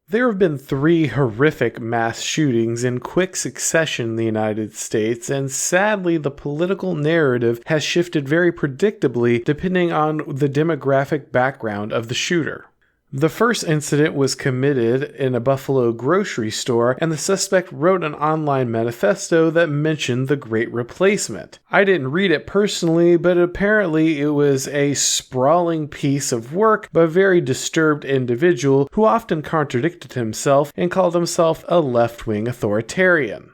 There have been 3 horrific mass shootings in quick succession in the United States, and sadly the political narrative has shifted very predictably depending on the demographic background of the shooter. The first incident was committed in a Buffalo grocery store, and the suspect wrote an online manifesto that mentioned the Great Replacement. I didn't read it personally, but apparently it was a sprawling piece of work by a very disturbed individual who often contradicted himself and called himself a left-wing authoritarian.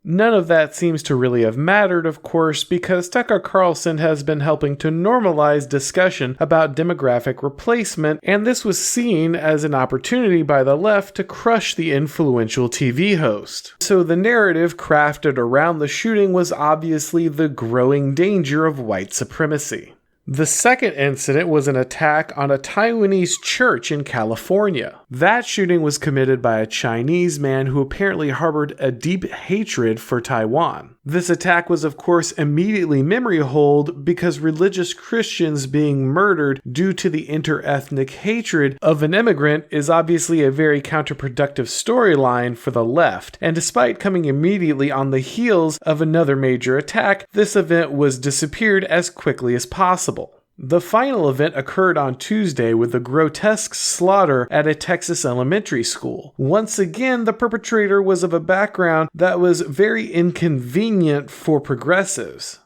None of that seems to really have mattered, of course, because Tucker Carlson has been helping to normalize discussion about demographic replacement, and this was seen as an opportunity by the left to crush the influential TV host. So the narrative crafted around the shooting was obviously the growing danger of white supremacy. The second incident was an attack on a Taiwanese church in California. That shooting was committed by a Chinese man who apparently harbored a deep hatred for Taiwan. This attack was of course immediately memory holed because religious Christians being murdered due to the inter-ethnic hatred of an immigrant is obviously a very counterproductive storyline for the left, and despite coming immediately on the heels of another major attack, this event was disappeared as quickly as possible. The final event occurred on Tuesday with a grotesque slaughter at a Texas elementary school. Once again, the perpetrator was of a background that was very inconvenient for progressives.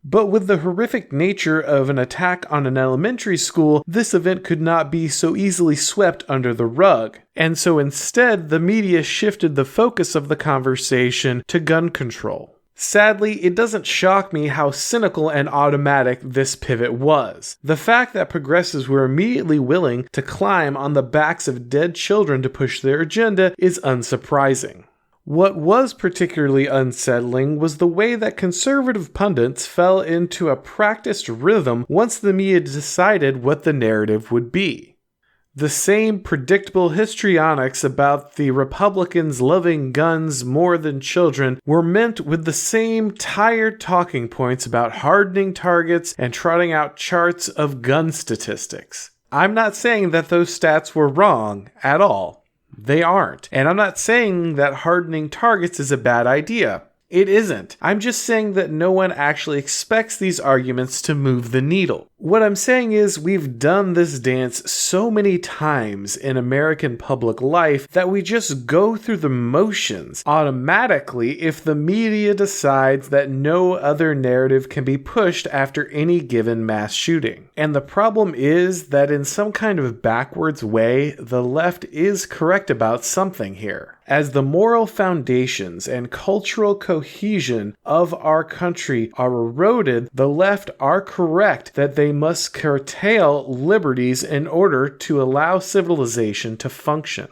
But with the horrific nature of an attack on an elementary school, this event could not be so easily swept under the rug. And so instead, the media shifted the focus of the conversation to gun control. Sadly, it doesn't shock me how cynical and automatic this pivot was. The fact that progressives were immediately willing to climb on the backs of dead children to push their agenda is unsurprising. What was particularly unsettling was the way that conservative pundits fell into a practiced rhythm once the media decided what the narrative would be. The same predictable histrionics about the Republicans loving guns more than children were met with the same tired talking points about hardening targets and trotting out charts of gun statistics. I'm not saying that those stats were wrong at all. They aren't. And I'm not saying that hardening targets is a bad idea. It isn't. I'm just saying that no one actually expects these arguments to move the needle. What I'm saying is we've done this dance so many times in American public life that we just go through the motions automatically if the media decides that no other narrative can be pushed after any given mass shooting. And the problem is that in some kind of backwards way, the left is correct about something here. As the moral foundations and cultural cohesion of our country are eroded, the left are correct that they must curtail liberties in order to allow civilization to function.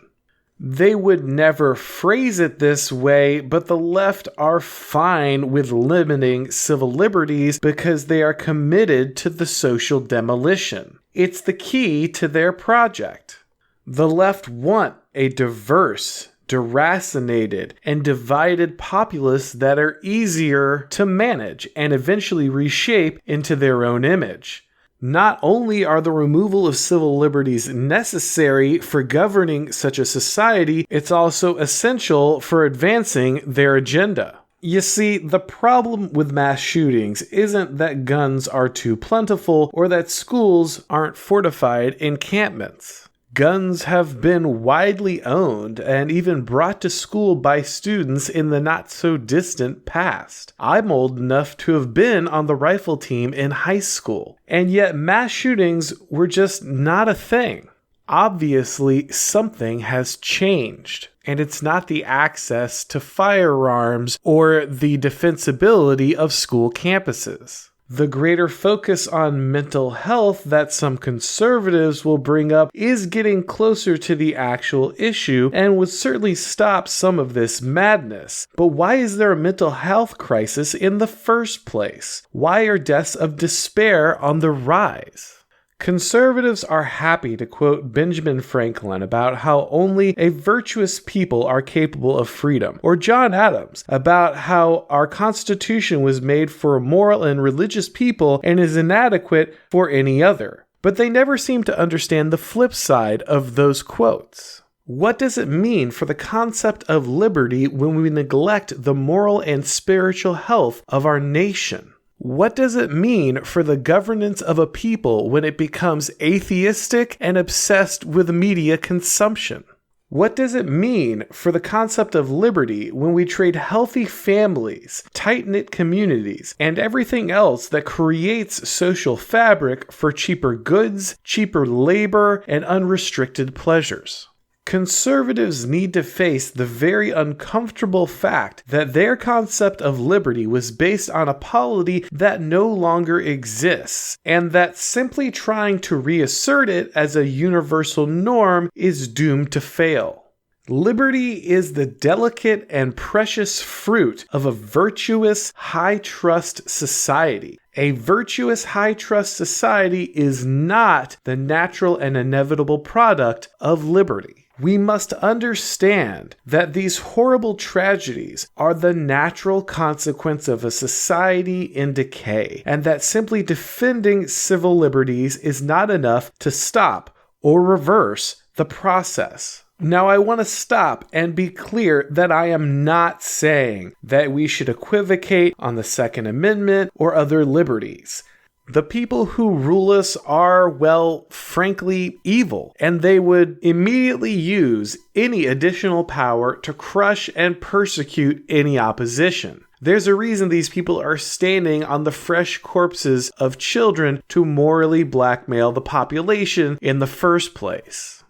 They would never phrase it this way, but the left are fine with limiting civil liberties because they are committed to the social demolition. It's the key to their project. The left want a diverse, deracinated, and divided populace that are easier to manage and eventually reshape into their own image. Not only are the removal of civil liberties necessary for governing such a society, it's also essential for advancing their agenda. You see, the problem with mass shootings isn't that guns are too plentiful or that schools aren't fortified encampments. Guns have been widely owned and even brought to school by students in the not-so-distant past. I'm old enough to have been on the rifle team in high school, and yet mass shootings were just not a thing. Obviously, something has changed, and it's not the access to firearms or the defensibility of school campuses. The greater focus on mental health that some conservatives will bring up is getting closer to the actual issue and would certainly stop some of this madness. But why is there a mental health crisis in the first place? Why are deaths of despair on the rise? Conservatives are happy to quote Benjamin Franklin about how only a virtuous people are capable of freedom, or John Adams about how our Constitution was made for a moral and religious people and is inadequate for any other. But they never seem to understand the flip side of those quotes. What does it mean for the concept of liberty when we neglect the moral and spiritual health of our nation? What does it mean for the governance of a people when it becomes atheistic and obsessed with media consumption? What does it mean for the concept of liberty when we trade healthy families, tight-knit communities, and everything else that creates social fabric for cheaper goods, cheaper labor, and unrestricted pleasures? Conservatives need to face the very uncomfortable fact that their concept of liberty was based on a polity that no longer exists, and that simply trying to reassert it as a universal norm is doomed to fail. Liberty is the delicate and precious fruit of a virtuous, high-trust society. A virtuous, high-trust society is not the natural and inevitable product of liberty. We must understand that these horrible tragedies are the natural consequence of a society in decay, and that simply defending civil liberties is not enough to stop or reverse the process. Now, I want to stop and be clear that I am not saying that we should equivocate on the Second Amendment or other liberties. The people who rule us are, well, frankly, evil, and they would immediately use any additional power to crush and persecute any opposition. There's a reason these people are standing on the fresh corpses of children to morally blackmail the population in the first place.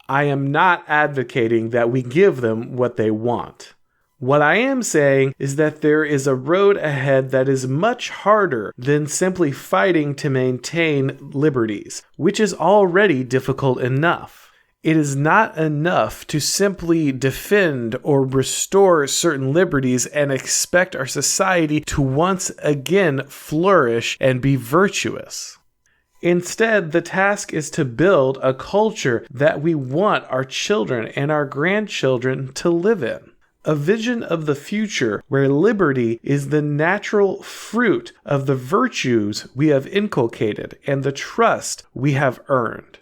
I am not advocating that we give them what they want. What I am saying is that there is a road ahead that is much harder than simply fighting to maintain liberties, which is already difficult enough. It is not enough to simply defend or restore certain liberties and expect our society to once again flourish and be virtuous. Instead, the task is to build a culture that we want our children and our grandchildren to live in. A vision of the future where liberty is the natural fruit of the virtues we have inculcated and the trust we have earned.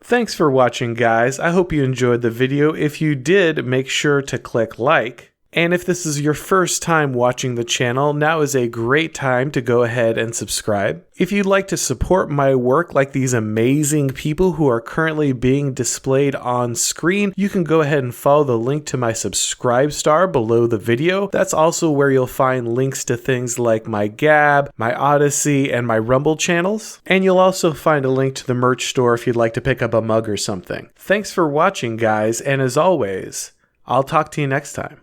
Thanks for watching, guys. I hope you enjoyed the video. If you did, make sure to click like. And if this is your first time watching the channel, now is a great time to go ahead and subscribe. If you'd like to support my work like these amazing people who are currently being displayed on screen, you can go ahead and follow the link to my subscribe star below the video. That's also where you'll find links to things like my Gab, my Odyssey, and my Rumble channels. And you'll also find a link to the merch store if you'd like to pick up a mug or something. Thanks for watching, guys, and as always, I'll talk to you next time.